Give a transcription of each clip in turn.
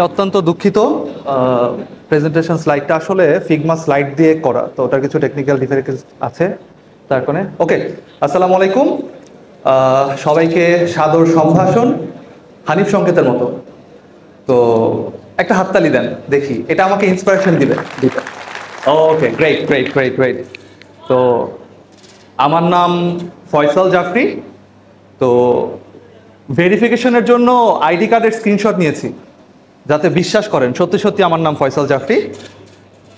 অত্যন্ত দুঃখিত, প্রেজেন্টেশন স্লাইডটা আসলে ফিগমা স্লাইড দিয়ে করা, তো ওটার কিছু টেকনিক্যাল ডিফিকাল্টিজ আছে তার কারণে। ওকে, আসসালামু আলাইকুম, সবাইকে সাদর সম্ভাষণ হানিফ সংকেতের মতো। তো একটা হাততালি দেন দেখি, এটা আমাকে ইন্সপিরেশন দিবে। ওকে, গ্রেট গ্রেট গ্রেট গ্রেট। তো আমার নাম ফয়সাল জাফরি। তো ভেরিফিকেশনের জন্য আইডি কার্ডের স্ক্রিনশট নিয়েছি, যাতে বিশ্বাস করেন সত্যি সত্যি আমার নাম ফয়সাল জাফরি।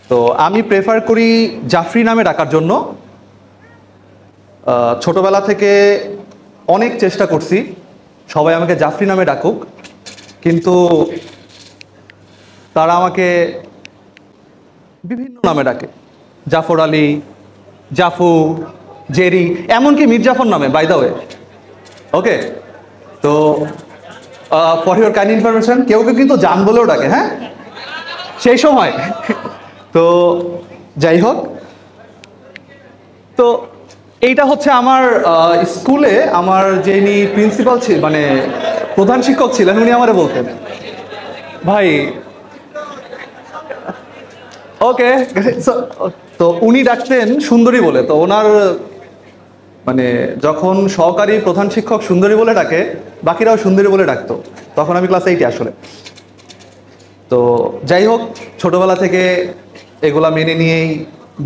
তো আমি প্রেফার করি জাফরি নামে ডাকার জন্য। ছোটবেলা থেকে অনেক চেষ্টা করছি সবাই আমাকে জাফরি নামে ডাকুক, কিন্তু তারা আমাকে বিভিন্ন নামে ডাকে, জাফর আলী, জাফু, জেরি, এমনকি মির্জাফর নামে, বাই দ্য ওয়ে। ওকে, তো ফর ইউর কাইন্ড ইনফরমেশন, কেউ কেউ কিন্তু জান বলেও ডাকে, হ্যাঁ, সেই সময়। তো যাই হোক, তো এইটা হচ্ছে আমার স্কুলে আমার যিনি প্রিন্সিপাল ছিল, মানে প্রধান শিক্ষক ছিলেন, উনি আমারে বলতেন ভাই। ওকে, তো উনি ডাকতেন সুন্দরী বলে। তো ওনার মানে যখন সহকারী প্রধান শিক্ষক সুন্দরী বলে ডাকে, বাকিরাও সুন্দরী বলে ডাকতো। তখন আমি ক্লাস 8-এ আসলে। তো যাই হোক, ছোটবেলা থেকে এগুলা মেনে নিয়েই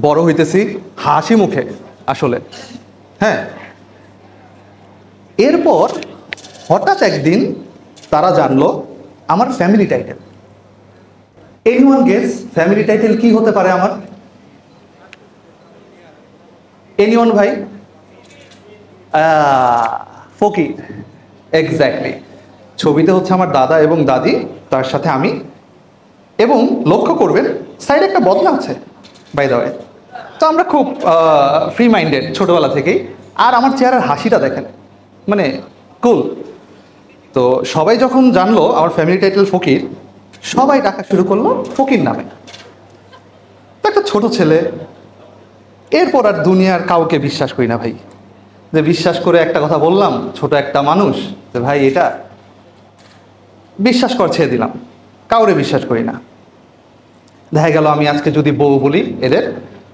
বড় হইতেছি হাসি মুখে আসলে। হ্যাঁ, এরপর হঠাৎ একদিন তারা জানলো আমার family title. Anyone guess family title কি হতে পারে আমার? এনিওয়ান ভাই? ফকির, এক্স্যাক্টলি। ছবিতে হচ্ছে আমার দাদা এবং দাদি, তার সাথে আমি। এবং লক্ষ্য করবেন সাইডে একটা বদনা আছে, বাই দ্য ওয়ে। তো আমরা খুব ফ্রি মাইন্ডেড ছোটবেলা থেকেই। আর আমার চেহারার হাসিটা দেখেন, মানে কুল। তো সবাই যখন জানলো আমার ফ্যামিলি টাইটেল ফকির, সবাই ডাকা শুরু করলো ফকির নামে। তো একটা ছোট ছেলে, এরপর আর দুনিয়ার কাউকে বিশ্বাস করি না ভাই। যে বিশ্বাস করে একটা কথা বললাম, ছোট একটা মানুষ, যে ভাই এটা বিশ্বাস কর, ছেড়ে দিলাম, কাউরে বিশ্বাস করি না। দেখা গেল আমি আজকে যদি বউ বলি এদের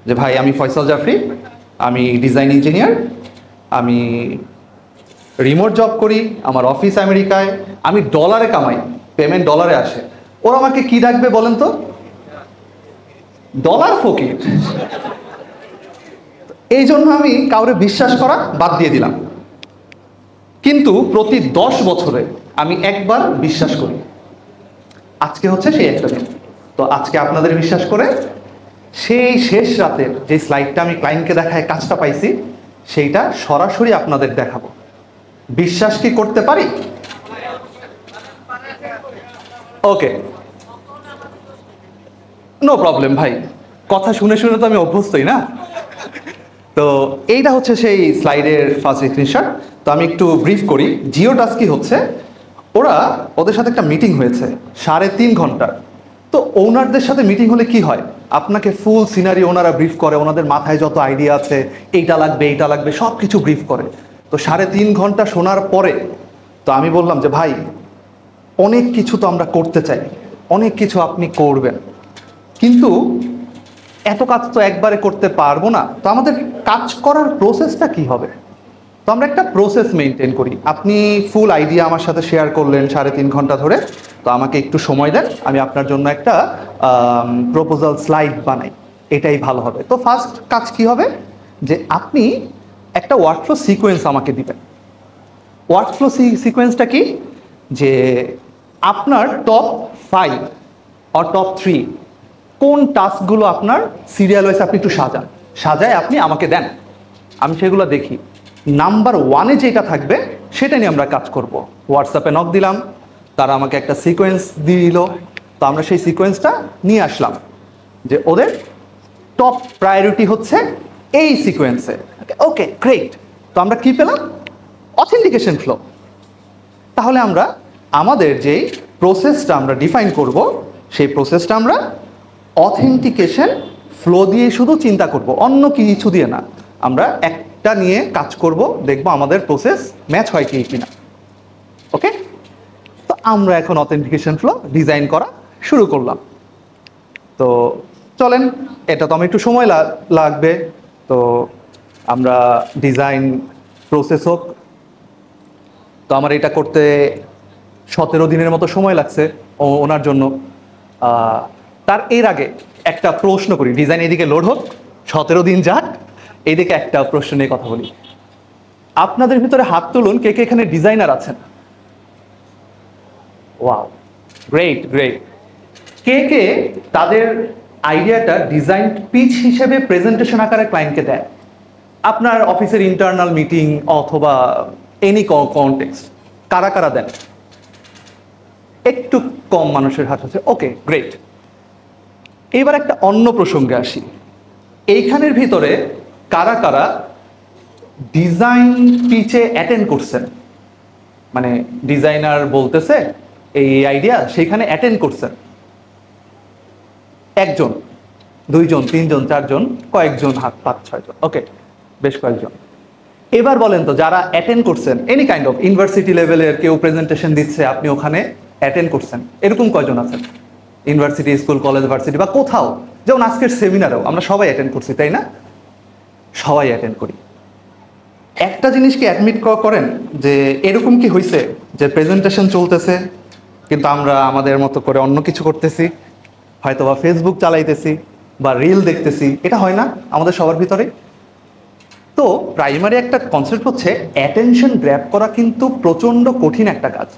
যে ভাই আমি ফয়সাল জাফরি, আমি ডিজাইন ইঞ্জিনিয়ার, আমি রিমোট জব করি, আমার অফিস আমেরিকায়, আমি ডলারে কামাই, পেমেন্ট ডলারে আসে, ওরা আমাকে কি ডাকবে বলেন তো? ডলার ফকির। এই জন্য আমি কাউরে বিশ্বাস করা বাদ দিয়ে দিলাম। কিন্তু প্রতি 10 বছরে আমি একবার বিশ্বাস করি। আজকে হচ্ছে সেই একটা দিন। তো আজকে আপনাদের বিশ্বাস করে সেই শেষ রাতের যে স্লাইডটা আমি ক্লায়েন্টকে দেখায় কাজটা পাইছি, সেইটা সরাসরি আপনাদের দেখাবো। বিশ্বাস কি করতে পারি? ওকে, নো প্রবলেম ভাই, কথা শুনে শুনে তো আমি অভ্যস্তই না। তো এইটা হচ্ছে সেই স্লাইডের ফার্স্ট স্ক্রিনশট। তো আমি একটু ব্রিফ করি। জিও টাস্ক কি হচ্ছে, ওদের সাথে একটা মিটিং হয়েছে 3.5 ঘন্টার। তো ওনারদের সাথে মিটিং হলে কি হয়, আপনাকে ফুল সিনারি ওনারা ব্রিফ করে, ওনাদের মাথায় যত আইডিয়া আছে, এইটা লাগবে সব কিছু ব্রিফ করে। তো 3.5 ঘন্টা শোনার পরে তো আমি বললাম যে ভাই অনেক কিছু তো আমরা করতে চাই, অনেক কিছু আপনি করবেন, কিন্তু এত কাজ তো একবারে করতে পারবো না। তো আমাদের কাজ করার প্রসেসটা কি হবে? তো আমরা একটা প্রসেস মেনটেন করি। আপনি ফুল আইডিয়া আমার সাথে শেয়ার করলেন 3.5 ঘন্টা ধরে, তো আমাকে একটু সময় দেন, আমি আপনার জন্য একটা প্রপোজাল স্লাইড বানাই, এটাই ভালো হবে। তো ফার্স্ট কাজ কি হবে, যে আপনি একটা ওয়ার্কফ্লো সিকোয়েন্স আমাকে দিবেন। ওয়ার্কফ্লো সিকোয়েন্সটা কি, যে আপনার টপ 5 আর টপ 3 কোন টাস্কগুলো আপনার সিরিয়াল ওয়াইজ আপনি একটু সাজায় আপনি আমাকে দেন, আমি সেগুলো দেখি। নাম্বার 1-এ যেটা থাকবে সেটা নিয়ে আমরা কাজ করব। হোয়াটসঅ্যাপে নক দিলাম, তারা আমাকে একটা সিকোয়েন্স দিল। তো আমরা সেই সিকোয়েন্সটা নিয়ে আসলাম, যে ওদের টপ প্রায়োরিটি হচ্ছে এই সিকোয়েন্সে। Okay great. তো আমরা কি পেলাম? Authentication flow. তাহলে আমরা আমাদের যেই প্রসেসটা আমরা ডিফাইন করব, সেই প্রসেসটা আমরা অথেন্টিকেশন ফ্লো দিয়ে শুধু চিন্তা করব, অন্য কিছু দিয়ে না। আমরা একটা নিয়ে কাজ করব, দেখব আমাদের প্রসেস ম্যাচ হয় কি কিনা। ওকে, তো আমরা এখন অথেন্টিকেশন ফ্লো ডিজাইন করা শুরু করলাম। তো চলেন, এটা তো আমার একটু সময় লাগবে, তো আমরা ডিজাইন প্রসেস হোক। তো আমার এটা করতে 17 দিনের মতো সময় লাগছে ওনার জন্য। তার এর আগে একটা প্রশ্ন করি, ডিজাইন এদিকে লোড হোক, 17 দিন যাক, এইদিকে একটা প্রশ্ন নিয়ে কথা বলি। আপনাদের ভিতরে হাত তুলুন কে কে এখানে ডিজাইনার আছেন। Wow, great great. কে কে তাদের আইডিয়াটা ডিজাইন পিচ হিসেবে প্রেজেন্টেশন আকারে ক্লায়েন্টকে দেয়? আপনার অফিসের ইন্টারনাল মিটিং অথবা এনি কনটেক্সট, কারা কারা দেন? একটু কম মানুষের হাত আছে, ওকে গ্রেট। এবার একটা অন্য প্রসঙ্গে আসি, এইখানের ভিতরে কারা কারা ডিজাইন পিচে অ্যাটেন্ড করছেন? মানে ডিজাইনার বলতেছে এই আইডিয়া, সেইখানে অ্যাটেন্ড করছেন? একজন, দুইজন, তিনজন, চারজন, কয়েকজন, হাত 5-6 জন, ওকে, বেশ কয়েকজন। এবার বলেন তো, যারা অ্যাটেন্ড করছেন এনি কাইন্ড অফ ইউনিভার্সিটি লেভেলের কেউ প্রেজেন্টেশন দিচ্ছে, আপনি ওখানে অ্যাটেন্ড করছেন, এরকম কয়জন আছেন? ইউনিভার্সিটি, স্কুল, কলেজ, ভার্সিটি বা কোথাও, যেমন আজকের সেমিনারেও আমরা সবাই অ্যাটেন্ড করছি, তাই না? সবাই অ্যাটেন্ড করি। একটা জিনিসকে অ্যাডমিট করেন যে এরকম কি হয়েছে যে প্রেজেন্টেশন চলতেছে কিন্তু আমরা আমাদের মতো করে অন্য কিছু করতেছি, হয়তো বা ফেসবুক চালাইতেছি বা রিল দেখতেছি, এটা হয় না আমাদের সবার ভিতরে? তো প্রাইমারি একটা কনসেপ্ট হচ্ছে অ্যাটেনশন গ্র্যাব করা কিন্তু প্রচণ্ড কঠিন একটা কাজ।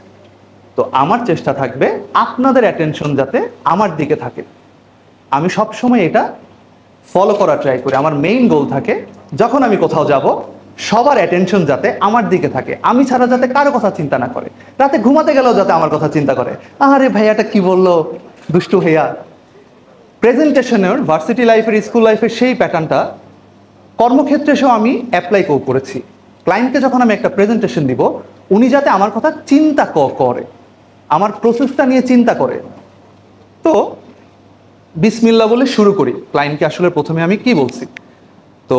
তো আমার চেষ্টা থাকবে আপনাদের অ্যাটেনশন যাতে আমার দিকে থাকে, আমি সবসময় এটা ফলো করার ট্রাই করি। আমার মেইন গোল থাকে যখন আমি কোথাও যাব সবার অ্যাটেনশন যাতে আমার দিকে থাকে, আমি ছাড়া যাতে কারো কথা চিন্তা না করে, রাতে ঘুমাতে গেলেও যাতে আমার কথা চিন্তা করে, আরে ভাইয়াটা কি বললো, দুষ্টু ভাইয়া। প্রেজেন্টেশনের ভার্সিটি লাইফের, স্কুল লাইফের সেই প্যাটার্নটা কর্মক্ষেত্রে এসেও আমি অ্যাপ্লাই করেছি। ক্লায়েন্টকে যখন আমি একটা প্রেজেন্টেশন দিব, উনি যাতে আমার কথা চিন্তা করে, আমার প্রসেসটা নিয়ে চিন্তা করে। তো বিসমিল্লাহ বলে শুরু করি। ক্লায়েন্টকে আসলে প্রথমে আমি কি বলছি, তো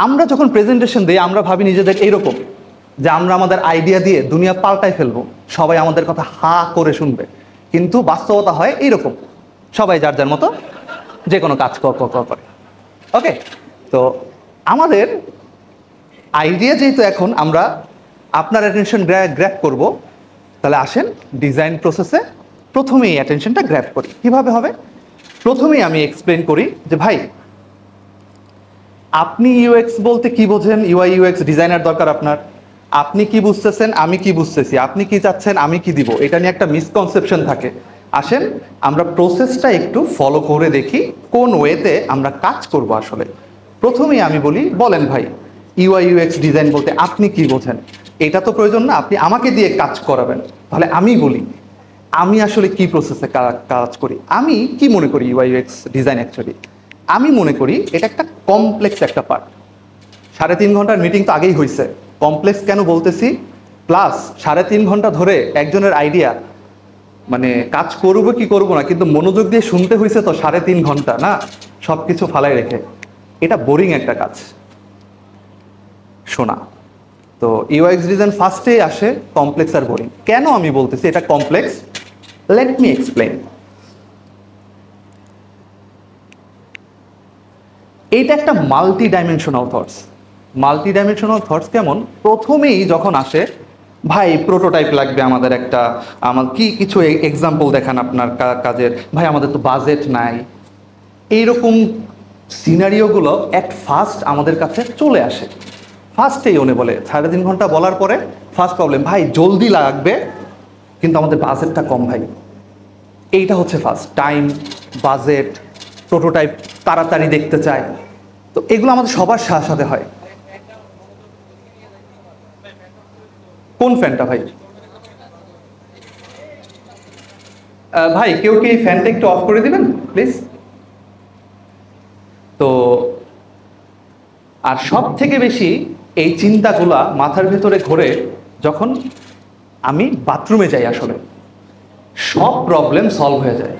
আমরা যখন প্রেজেন্টেশন দিই আমরা ভাবি নিজেদের এইরকম যে আমরা আমাদের আইডিয়া দিয়ে দুনিয়া পাল্টাই ফেলবো, সবাই আমাদের কথা হা করে শুনবে। কিন্তু বাস্তবতা হয় এইরকম, সবাই যার যার মতো যে কোনো কাজ করে। ওকে, তো আমাদের আইডিয়া যেহেতু এখন আমরা আপনার অ্যাটেনশন গ্র্যাব করব, তাহলে আসেন ডিজাইন প্রসেসে প্রথমেই অ্যাটেনশনটা গ্র্যাব করি। কিভাবে হবে? প্রথমেই আমি এক্সপ্লেন করি যে ভাই, আপনি ইউএক্স বলতে কি বোঝেন? ইউআই ইউএক্স ডিজাইনার দরকার আপনার। আপনি কি বুঝতেছেন, আমি কি বুঝতেছি, আপনি কি চাচ্ছেন, আমি কি দিব, এটা নিয়ে একটা মিসকনসেপশন থাকে। আসেন আমরা প্রসেসটা একটু ফলো করে দেখি কোন ওয়েতে আমরা কাজ করব। আসলে প্রথমেই আমি বলি, বলেন ভাই ইউআই ইউএক্স ডিজাইন বলতে আপনি কি বোঝেন? এটা তো প্রয়োজন না আপনি আমাকে দিয়ে কাজ করাবেন। তাহলে আমি বলি আমি আসলে কি প্রসেসে কাজ করি, আমি কি মনে করি ইউআই ইউএক্স ডিজাইন। অ্যাকচুয়ালি আমি মনে করি এটা একটা কমপ্লেক্স একটা পার্ট। 3.5 ঘন্টার মিটিং তো আগেই হয়েছে, কমপ্লেক্স কেন বলতেছি, প্লাস 3.5 ঘন্টা ধরে একজনের আইডিয়া মানে কাজ করবো কি করবো না, কিন্তু মনোযোগ দিয়ে শুনতে হয়েছে তো 3.5 ঘন্টা, না সব কিছু ফালাই রেখে। এটা বোরিং একটা কাজ শোনা। তো ইউএক্স ডিজাইন ফার্স্টেই আসে কমপ্লেক্স আর বোরিং। কেন আমি বলতেছি এটা কমপ্লেক্স, লেট মি এক্সপ্লেন। এইটা একটা multi dimensional thoughts. Multi dimensional thoughts কেমন? প্রথমেই যখন আসে, ভাই প্রোটোটাইপ লাগবে আমাদের একটা, আমার কি কিছু এক্সাম্পল দেখান আপনার কাজের, ভাই আমাদের তো বাজেট নাই, এইরকম সিনারিওগুলো অ্যাট ফার্স্ট আমাদের কাছে চলে আসে। ফার্স্টেই উনি বলে 3.5 ঘন্টা বলার পরে ফার্স্ট প্রবলেম, ভাই জলদি লাগবে কিন্তু আমাদের বাজেটটা কম ভাই। এইটা হচ্ছে ফার্স্ট, টাইম, বাজেট, প্রোটোটাইপ তাড়াতাড়ি দেখতে চায়। তো এগুলো আমাদের সবার সাথে হয়। কোন ফ্যানটা ভাই? ভাই কেউ কি ফ্যানটা একটু অফ করে দিবেন প্লিজ? তো আর সব থেকে বেশি এই চিন্তাগুলা মাথার ভেতরে ঘোরে যখন আমি বাথরুমে যাই। আসলে সব প্রবলেম সলভ হয়ে যায়,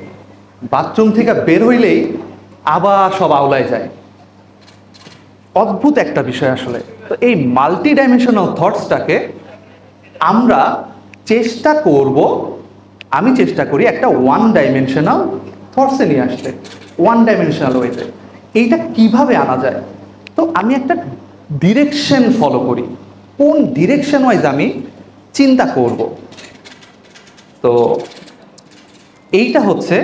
বাথরুম থেকে বের হইলেই আবার সব আওলায় যায়। অদ্ভুত একটা বিষয় আসলে। তো এই মাল্টি ডাইমেনশনাল থটসটাকে আমরা চেষ্টা করব আমি চেষ্টা করি একটা ওয়ান ডাইমেনশনাল থটসে নিয়ে আসতে, ওয়ান ডাইমেনশনাল ওয়েতে। এইটা কিভাবে আনা যায়? তো আমি একটা ডিরেকশন ফলো করি, কোন ডিরেকশন ওয়াইজ আমি চিন্তা করব। তো এইটা হচ্ছে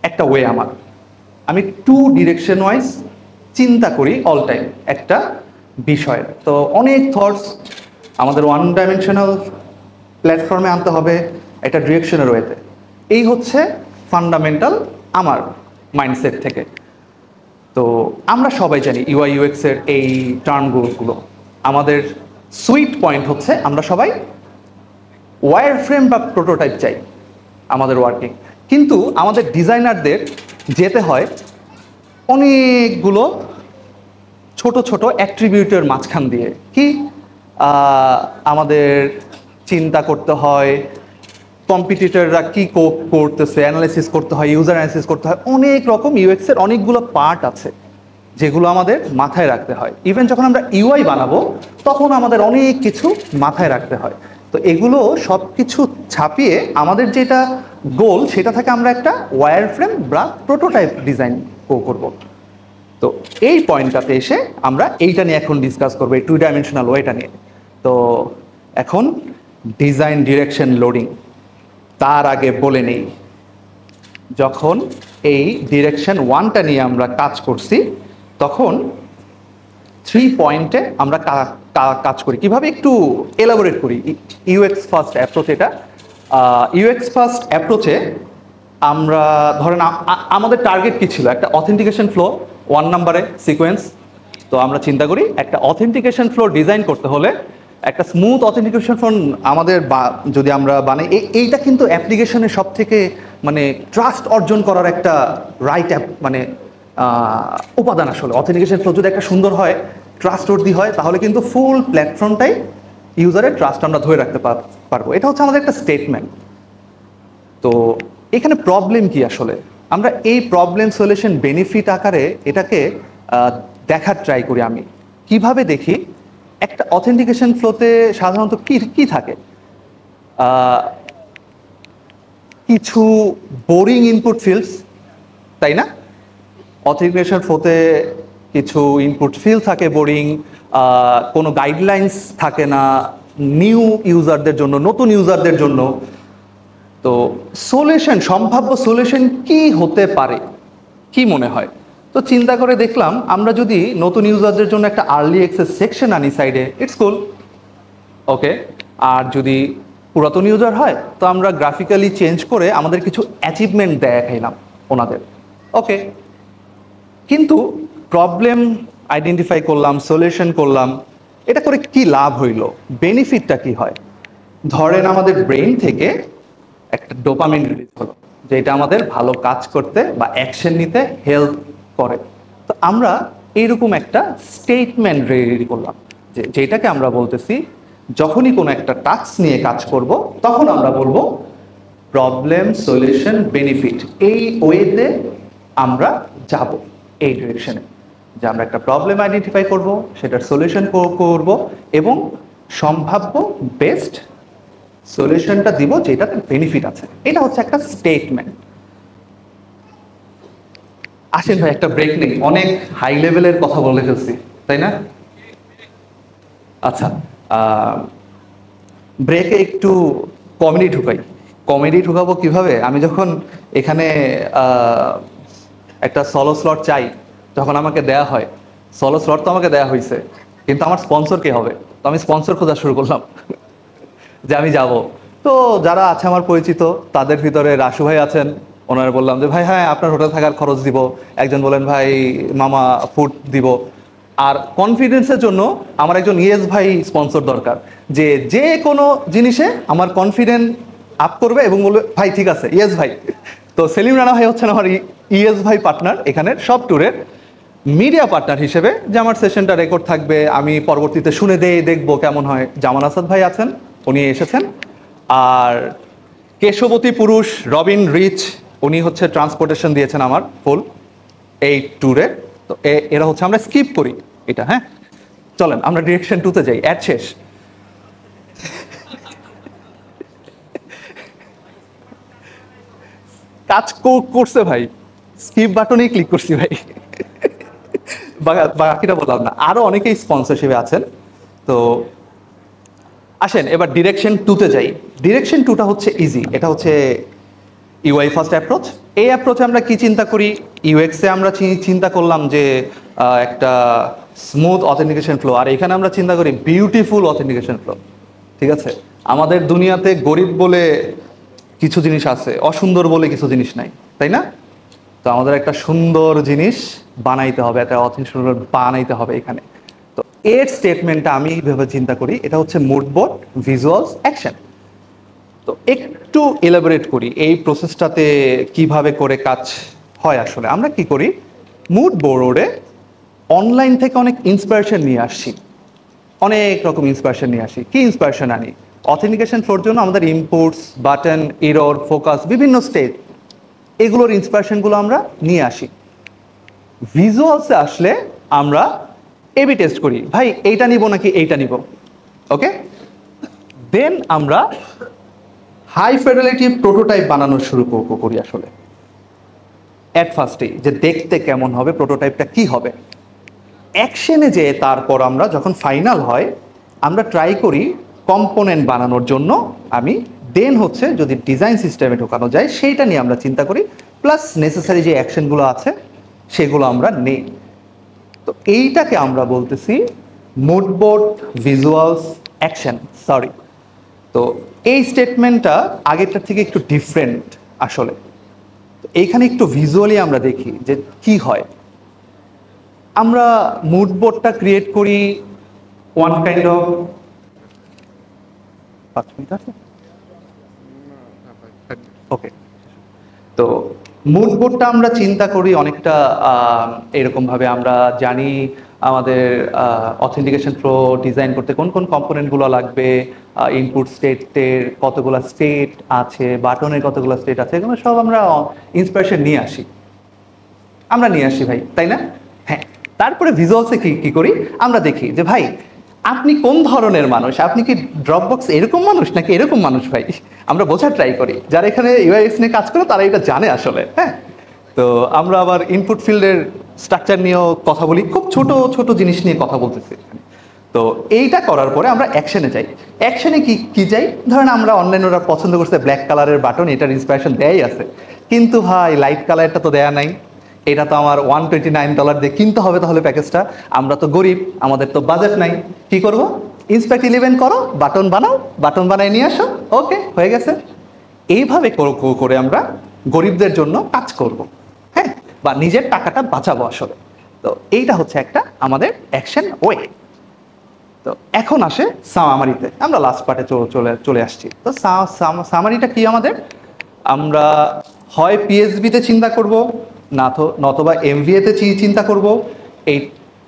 একটা ওয়ে আমার, আমি টু ডিরেকশন ওয়াইজ চিন্তা করি অল টাইম একটা বিষয়। তো অনেক থটস আমাদের ওয়ান ডাইমেনশনাল প্ল্যাটফর্মে আনতে হবে একটা ডিরেকশনের ওয়েতে। এই হচ্ছে ফান্ডামেন্টাল আমার মাইন্ডসেট থেকে। তো আমরা সবাই জানি ইউআই ইউএক্স এর এই টার্মগুলো, আমাদের সুইট পয়েন্ট হচ্ছে আমরা সবাই ওয়্যার ফ্রেম বা প্রোটোটাইপ চাই আমাদের ওয়ার্কিং, কিন্তু আমাদের ডিজাইনারদের যেতে হয় অনেকগুলো ছোট ছোট অ্যাট্রিবিউটের মাঝখান দিয়ে। কি আমাদের চিন্তা করতে হয় কম্পিটিটররা কি করতেছে, অ্যানালাইসিস করতে হয়, ইউজার অ্যানালাইসিস করতে হয়, অনেক রকম ইউএক্সের অনেকগুলো পার্ট আছে যেগুলো আমাদের মাথায় রাখতে হয়। ইভেন যখন আমরা ইউআই বানাবো তখন আমাদের অনেক কিছু মাথায় রাখতে হয়। তো এগুলো সব কিছু ছাপিয়ে আমাদের যেটা গোল সেটা থেকে আমরা একটা ওয়্যার ফ্রেম বা প্রোটোটাইপ ডিজাইন করব। তো এই পয়েন্টটাতে এসে আমরা এইটা নিয়ে এখন ডিসকাস করবো, এই টু ডাইমেনশনাল ওয়েটা নিয়ে। তো এখন ডিজাইন ডিরেকশন লোডিং, তার আগে বলে নেই যখন এই ডিরেকশন ওয়ানটা নিয়ে আমরা কাজ করছি তখন 3 পয়েন্টে আমরা কাজ করি, কিভাবে একটু এলাবোরেট করি। ইউএক্স ফার্স্ট অ্যাপ্রোচ, এটা ইউএক্স ফার্স্ট অ্যাপ্রোচে আমরা ধরেন আমাদের টার্গেট কি ছিল, একটা অথেন্টিকেশন ফ্লো 1 নম্বরে সিকোয়েন্স। তো আমরা চিন্তা করি একটা অথেন্টিকেশন ফ্লো ডিজাইন করতে হলে একটা স্মুথ অথেন্টিকেশন ফ্লো আমাদের যদি আমরা বানাই, এইটা কিন্তু অ্যাপ্লিকেশনের সব থেকে মানে ট্রাস্ট অর্জন করার একটা রাইট মানে উপাদান। আসলে অথেন্টিকেশন ফ্লো যদি একটা সুন্দর হয়, ট্রাস্টওয়ার্দি হয়, তাহলে কিন্তু ফুল প্ল্যাটফর্মটাই ইউজারের ট্রাস্ট আমরা ধরে রাখতে পারবো। এটা হচ্ছে আমাদের একটা স্টেটমেন্ট। তো এখানে প্রবলেম কি আসলে, আমরা এই প্রবলেম সলিউশন বেনিফিট আকারে এটাকে দেখার ট্রাই করি। আমি কিভাবে দেখি, একটা অথেন্টিকেশন ফ্লোতে সাধারণত কি থাকে, কিছু বোরিং ইনপুট ফিল্ডস, তাই না? অথেন্টিকেশন ফ্লোতে কিছু ইনপুট ফিল্ড থাকে বোরিং, কোনো গাইডলাইন্স থাকে না নিউ ইউজারদের জন্য, নতুন ইউজারদের জন্য। তো সলিউশন, সম্ভাব্য সলিউশন কি হতে পারে, কি মনে হয়? তো চিন্তা করে দেখলাম আমরা যদি নতুন ইউজারদের জন্য একটা আর্লি অ্যাক্সেস সেকশন আনি সাইডে, ইটস কুল, ওকে। আর যদি পুরাতন ইউজার হয় তো আমরা গ্রাফিক্যালি চেঞ্জ করে আমাদের কিছু অ্যাচিভমেন্ট দেখাইলাম ওনাদের, ওকে। কিন্তু প্রবলেম আইডেন্টিফাই করলাম, সলিউশন করলাম, এটা করে কি লাভ হইল, বেনিফিটটা কি হয়? ধরেন আমাদের ব্রেইন থেকে একটা ডোপামিন রিলিজ হলো, যেটা আমাদের ভালো কাজ করতে বা অ্যাকশন নিতে হেল্প করে। তো আমরা এইরকম একটা স্টেটমেন্ট রেডি করলাম, যেটাকে আমরা বলতেছি যখনই কোনো একটা টাস্ক নিয়ে কাজ করব তখন আমরা বলবো প্রবলেম সলিউশন বেনিফিট। এই ওয়েতে আমরা যাব, এই ডিরেকশনে, যে আমরা একটা প্রবলেম আইডেন্টিফাই করব, সেটার সলিউশন করব এবং সম্ভাব্য বেস্ট সলিউশনটা দিব যেটাতে বেনিফিট আছে। এটা হচ্ছে একটা স্টেটমেন্ট। আসেন ভাই একটা ব্রেক নেই, অনেক হাই লেভেলের কথা বলে ফেলছি, তাই না? আচ্ছা, ব্রেকে একটু কমেডি ঢুকাই। কমেডি ঢুকাবো কিভাবে? আমি যখন এখানে একটা সলো স্লট চাই, যখন আমাকে দেয়া হয়, সলো স্লট তো আমাকে দেয়া হয়েছে, কিন্তু আমার স্পন্সর কে হবে? তো আমি স্পন্সর খোঁজা শুরু করলাম যে আমি যাব। তো যারা আছে আমার পরিচিত, তাদের ভিতরে রাসু ভাই আছেন, ওনারা বললাম যে ভাই হ্যাঁ আপনার হোটেল থাকার খরচ দিব। একজন বলেন ভাই মামা ফুড দিব। আর কনফিডেন্সের জন্য আমার একজন ইয়েস ভাই স্পন্সর দরকার, যে যে কোনো জিনিসে আমার কনফিডেন্স আপ করবে এবং বলবে ভাই ঠিক আছে ইয়েস ভাই। তো সেলিম রানা ভাই হচ্ছেন আমার ইয়েস ভাই পার্টনার এখানের সব ট্যুরের, মিডিয়া পার্টনার হিসেবে, যে আমার সেশনটা রেকর্ড থাকবে, আমি পরবর্তীতে শুনে দেখবো কেমন হয়। জামান আসাদ ভাই আছেন, উনি এসেছেন। আর কেশবতী পুরুষ রবিন রিচ, উনি হচ্ছে ট্রান্সপোর্টেশন দিয়েছেন আমার ফুল এই ট্যুরে। তো এরা হচ্ছে, আমরা স্কিপ করি এটা, হ্যাঁ চলেন আমরা ডিরেকশন 2-তে যাই, অ্যাড শেষ। কাজ করছে ভাই, স্কিপ বাটনেই ক্লিক করছি ভাই। বাকিটা বললাম না, আরো অনেকেই স্পন্সরশিপে আছেন। তো আসেন এবার ডিরেকশন 2-তে যাই। ডিরেকশন 2টা হচ্ছে ইজি, এটা হচ্ছে ইউআই ফার্স্ট অ্যাপ্রোচ। এই অ্যাপ্রোচে আমরা কি চিন্তা করি, ইউএক্সে আমরা চিন্তা করলাম যে একটা স্মুথ অথেন্টিকেশন ফ্লো, আর এখানে আমরা চিন্তা করি বিউটিফুল অথেন্টিকেশন ফ্লো। ঠিক আছে, আমাদের দুনিয়াতে গরিব বলে কিছু জিনিস আছে, অসুন্দর বলে কিছু জিনিস নাই, তাই না? তো আমাদের একটা সুন্দর জিনিস বানাইতে হবে, একটা অথেন্টিক বানাইতে হবে এখানে। তো এর স্টেটমেন্টটা আমি এইভাবে চিন্তা করি, এটা হচ্ছে মুড বোর্ড, ভিজুয়ালস, অ্যাকশন। তো একটু এলাবোরেট করি এই প্রসেসটাতে কিভাবে করে কাজ হয়। আসলে আমরা কি করি, মুড বোর্ডে অনলাইন থেকে অনেক ইন্সপিরেশন নিয়ে আসছি, অনেক রকম ইন্সপিরেশন নিয়ে আসি। কি ইন্সপিরেশন আনি? অথেন্টিকেশন ফ্লোর জন্য আমাদের ইনপুটস, বাটন, এরর, ফোকাস, বিভিন্ন স্টেট, এগুলোর ইন্সপিরেশনগুলো আমরা নিয়ে আসি। ভিজুয়ালসে আসলে আমরা এবি টেস্ট করি, ভাই এইটা নিব নাকি এইটা নিব। ওকে, দেন আমরা হাই ফিডেলিটি প্রোটোটাইপ বানানো শুরু করি আসলে অ্যাট ফার্স্টেই, যে দেখতে কেমন হবে, প্রোটোটাইপটা কি হবে। অ্যাকশনে যে তারপর আমরা যখন ফাইনাল হয় আমরা ট্রাই করি কম্পোনেন্ট বানানোর জন্য। আমি দেন হচ্ছে যদি ডিজাইন সিস্টেমে ঢোকানো যায় সেইটা নিয়ে আমরা চিন্তা করি, প্লাস নেসেসারি যে অ্যাকশনগুলো আছে সেগুলো আমরা নেই। তো এইটাকে আমরা বলতেছি mood board, visuals, action. Sorry, তো এই স্টেটমেন্টটা আগেরটার থেকে একটু ডিফারেন্ট আসলে। তো এইখানে একটু ভিজুয়ালি আমরা দেখি যে কি হয়। আমরা মুড বোর্ডটা ক্রিয়েট করি ওয়ান কাইন্ড অফ, 5 মিনিট আছে, ওকে। তো মুড বোর্ডটা আমরা চিন্তা করি অনেকটা এরকম ভাবে, আমরা জানি আমাদের অথেন্টিকেশন ফ্লো ডিজাইন করতে কোন কোন কম্পোনেন্টগুলো লাগবে, ইনপুট স্টেটের কতগুলো স্টেট আছে, বাটনের কতগুলো স্টেট আছে, এগুলো সব আমরা ইন্সপিরেশন নিয়ে আসি, আমরা নিয়ে আসি ভাই, তাই না? হ্যাঁ, তারপরে ভিজুয়ালসে কি করি, আমরা দেখি যে ভাই আপনি কোন ধরনের মানুষ, আপনি কি ড্রপবক্স এরকম মানুষ নাকি এরকম মানুষ ভাই, আমরা বোঝার ট্রাই করি। যারা এখানে ইউআইএক্স নিয়ে কাজ করে তারা এটা জানে আসলে। হ্যাঁ, তো আমরা আবার ইনপুট ফিল্ডের স্ট্রাকচার নিয়েও কথা বলি, খুব ছোট ছোট জিনিস নিয়ে কথা বলতেছি। তো এইটা করার পরে আমরা অ্যাকশনে যাই। অ্যাকশনে কি যাই, ধরেন আমরা অনলাইনে ওরা পছন্দ করছে ব্ল্যাক কালারের বাটন, এটার ইন্সপিরেশন দেয়াই আছে, কিন্তু ভাই লাইট কালারটা তো দেয়া নাই, এটা তো আমার $129 দিয়ে কিনতে হবে, তাহলে প্যাকেজটা, আমরা তো গরিব, আমাদের তো বাজেট নাই, কি করব? ইন্সপেক্ট 11 করো, বাটন বানাও, বাটন বানাই নিয়ে আসো, ওকে হয়ে গেছে। এইভাবে করে আমরা গরিবদের জন্য কাজ করব, হ্যাঁ, বা নিজের টাকাটা বাঁচাবো আসলে। তো এইটা হচ্ছে একটা আমাদের অ্যাকশন ওয়ে। তো এখন আসে সামারিতে, আমরা লাস্ট পার্টে চলে আসছি। তো সামারিটা কি আমাদের, আমরা হয় পিএসবিতে চিন্তা করব, নতবা এমভিএতে চিন্তা করব। এই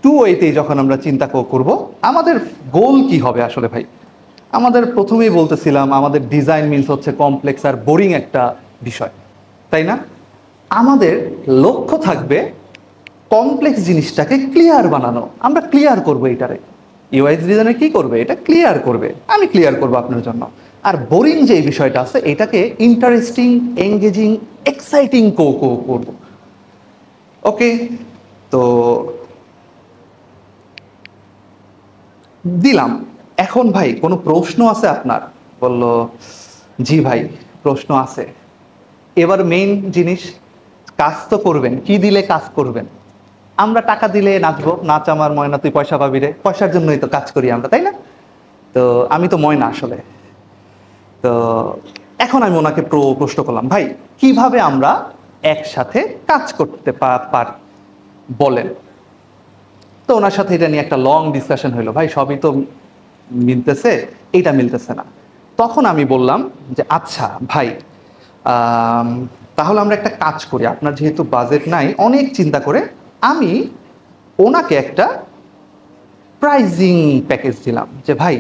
2 ওয়েতেই যখন আমরা চিন্তা করব, আমাদের গোল কি হবে আসলে ভাই? আমাদের প্রথমেই বলতেছিলাম আমাদের ডিজাইন মিনস হচ্ছে কমপ্লেক্স আর বোরিং একটা বিষয়, তাই না? আমাদের লক্ষ্য থাকবে কমপ্লেক্স জিনিসটাকে ক্লিয়ার বানানো, আমরা ক্লিয়ার করবো এটারে। ইউআইএক্স ডিজাইনার কি করবে, এটা ক্লিয়ার করবে, আমি ক্লিয়ার করবো আপনার জন্য। আর বোরিং যে বিষয়টা আছে এটাকে ইন্টারেস্টিং, এঙ্গেজিং, এক্সাইটিং করব। ওকে, তো দিলাম। এখন ভাই কোনো প্রশ্ন আছে আপনার? বলল জি ভাই প্রশ্ন আছে। এবার মেইন জিনিস, কাজ তো করবেন, কি দিলে কাজ করবেন? আমরা টাকা দিলে নাচবো, নাচ আমার ময়না তুই পয়সা পাবি রে, পয়সার জন্যই তো কাজ করি আমরা, তাই না? তো আমি তো ময়না আসলে। তো এখন আমি ওনাকে প্রশ্ন করলাম, ভাই কিভাবে আমরা একসাথে কাজ করতে পারি বলেন। তো ওনার সাথে এটা নিয়ে একটা লং ডিসকাশন হইলো, ভাই সবই তো মিলতেছে, এইটা মিলতেছে না। তখন আমি বললাম যে আচ্ছা ভাই, তাহলে আমরা একটা কাজ করি, আপনার যেহেতু বাজেট নাই, অনেক চিন্তা করে আমি ওনাকে একটা প্রাইজিং প্যাকেজ দিলাম। যে ভাই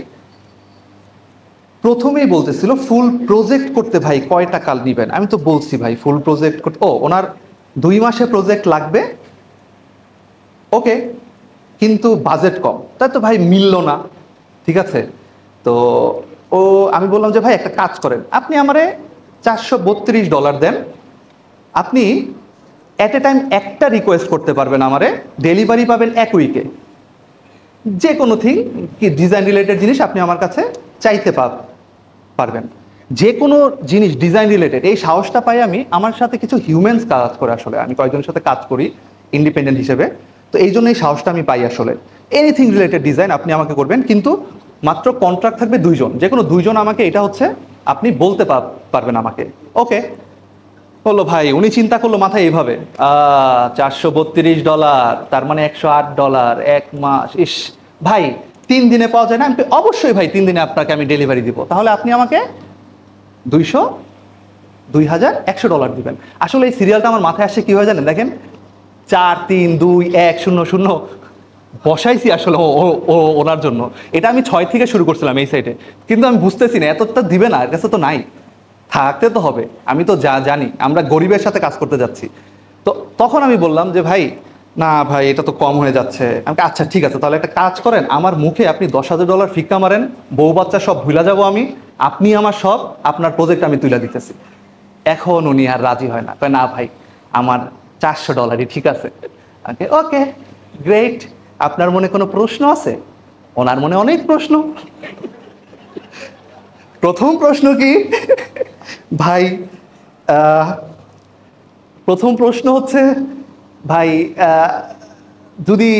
প্রথমেই বলতেছিল ফুল প্রজেক্ট করতে ভাই কয় টাকা নেবেন, আমি তো বলছি ভাই ফুল প্রজেক্ট করতে, ওনার 2 মাসে প্রজেক্ট লাগবে, ওকে, কিন্তু বাজেট কম, তাই তো ভাই মিললো না। ঠিক আছে, তো আমি বললাম যে ভাই একটা কাজ করেন, আপনি আমারে $432 দেন, আপনি অ্যাট এ টাইম একটা রিকোয়েস্ট করতে পারবেন আমারে, ডেলিভারি পাবেন 1 উইকে। যে কোনো থিং কি ডিজাইন রিলেটেড জিনিস আপনি আমার কাছে চাইতে পারবেন, যে কোনো জিনিস ডিজাইন রিলেটেড। এই সাহসটা পাই আমি, আমার সাথে কিছু হিউম্যানস কাজ করে, আসলে আমি কয়েকজনের সাথে কাজ করি ইন্ডিপেন্ডেন্ট হিসেবে, তো এই জন্য এই সাহসটা আমি পাই আসলে। এনিথিং রিলেটেড ডিজাইন আপনি আমাকে করবেন, কিন্তু মাত্র কন্ট্রাক্ট থাকবে 2 জন, যে কোনো 2 জন আমাকে, এটা হচ্ছে আপনি বলতে পারবেন আমাকে। ওকে বললো ভাই, উনি চিন্তা করলো মাথায় এইভাবে, $432, তার মানে $108, 1 মাস, ইস ভাই 3 দিনে পাওয়া যায় না? আমি অবশ্যই ভাই 3 দিনে আপনাকে আমি ডেলিভারি দিব, তাহলে আপনি আমাকে $2100 দিবেন। আসলে এই সিরিয়ালটা আমার মাথায় আসছে কীভাবে জানেন, দেখেন 4 3 2 1 0 0 বসাইছি আসলে ওনার জন্য। এটা আমি 6 থেকে শুরু করছিলাম এই সাইডে, কিন্তু আমি বুঝতেছি না এতটা দিবে না, এর কাছে তো নাই, থাকতে তো হবে। আমি তো জানি আমরা গরিবের সাথে কাজ করতে যাচ্ছি। তো তখন আমি বললাম যে ভাই না ভাই, এটা তো কম হয়ে যাচ্ছে। আমাকে আচ্ছা ঠিক আছে, তাহলে একটা কাজ করেন, আমার মুখে আপনি $10,000 ফিক্কা মারেন, বউ বাচ্চা সব ভুলা যাবো আমি, আপনি আমার সব, আপনার প্রজেক্ট আমি তুলে দিতেছি। এখন উনি আর রাজি হয় না, কয় না ভাই আমার $400 ঠিক আছে। ওকে ওকে গ্রেট, আপনার মনে কোনো প্রশ্ন আছে? ওনার মনে অনেক প্রশ্ন। প্রথম প্রশ্ন কি ভাই, প্রথম প্রশ্ন হচ্ছে ভাই যদি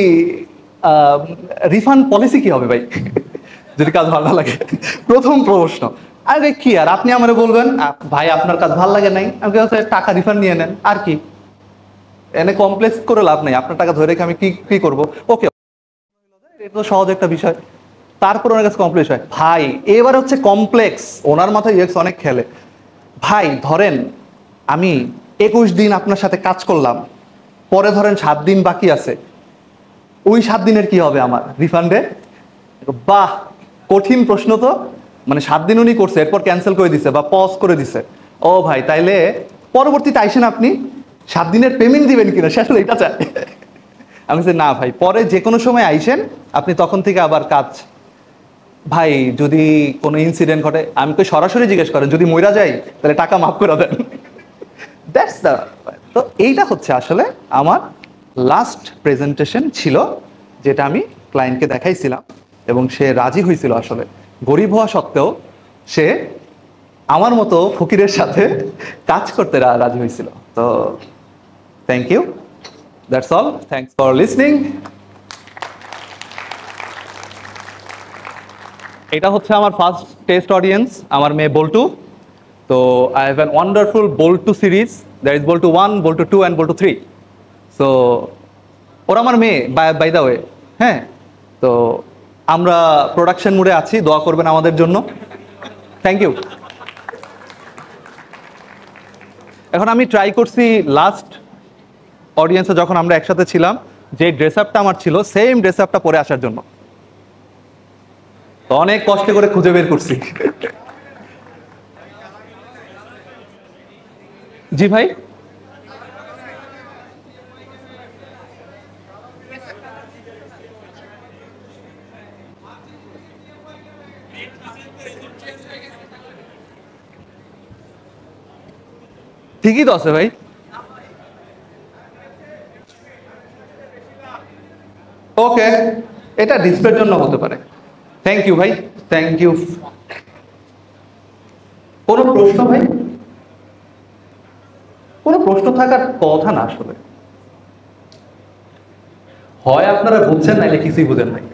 রিফান্ড পলিসি কি হবে ভাই যদি কাজ ভালো না লাগে? প্রথম প্রশ্ন। আরে কি আর আপনি আমারে বলবেন ভাই আপনার কাজ ভালো লাগে নাই, আমি টাকা রিফান্ড নিয়ে নেন, আর কি এনে কমপ্লেক্স করে লাভ নাই, আপনার টাকা ধরে রেখে আমি কি করবো? ওকে, এটা তো সহজ একটা বিষয়। তারপর ওনার কাছে কমপ্লেক্স হয় ভাই, এবার হচ্ছে কমপ্লেক্স, ওনার মাথায় ইউএক্স অনেক খেলে। ভাই ধরেন আমি 21 দিন আপনার সাথে কাজ করলাম, পরে ধরেন 7 দিন বাকি আছে, ওই 7 দিনের কি হবে আমার রিফান্ডে? বাহ, কঠিন প্রশ্ন তো। মানে 7 দিন উনি করছে, এরপর ক্যান্সেল করে দিছে বা পজ করে দিছে। ও ভাই তাইলে পরবর্তীতে আইসেন, আপনি 7 দিনের পেমেন্ট দিবেন কিনা সে আসলে এটা চায়। আমি বলছি না ভাই, পরে যে কোনো সময় আইসেন আপনি, তখন থেকে আবার কাজ। ভাই যদি কোনো ইনসিডেন্ট ঘটে, আমি তো সরাসরি জিজ্ঞেস করেন, যদি মইরা যাই তাহলে টাকা মাফ করে দেন। That's the. তো এইটা হচ্ছে আসলে আমার লাস্ট প্রেজেন্টেশন ছিল, যেটা আমি ক্লায়েন্টকে দেখাইছিলাম, এবং সে রাজি হয়েছিল। আসলে গরিব হওয়া সত্ত্বেও সে আমার মতো ফকিরের সাথে কাজ করতে রাজি হয়েছিল। তো thank you, that's all, thanks for listening. এটা হচ্ছে আমার ফার্স্ট টেস্ট অডিয়েন্স, আমার মেয়ে বল্টু। তো I have an wonderful Boltu series, that is Boltu 1, Boltu 2 and Boltu 3। So ওরা আমার মেয়ে বাই দ্য ওয়ে। হ্যাঁ, তো আমরা প্রোডাকশন মোডে আছি, দোয়া করবেন আমাদের জন্য। Thank you. এখন আমি ট্রাই করছি লাস্ট অডিয়েন্সে যখন আমরা একসাথে ছিলাম, যে ড্রেস আপটা আমার ছিল সেম ড্রেস আপটা পরে আসার জন্য, তো অনেক কষ্ট করে খুঁজে বের করছি। জি ভাই, ঠিকই তো আছে ভাই। ওকে, এটা ডিসপ্লের জন্য হতে পারে। থ্যাংক ইউ ভাই, থ্যাংক ইউ। কোনো প্রশ্ন ভাই? কোনো প্রশ্ন থাকার কথা না আসলে, হয় আপনারা বুঝছেন নাইলে কিছুই বুঝেন নাই।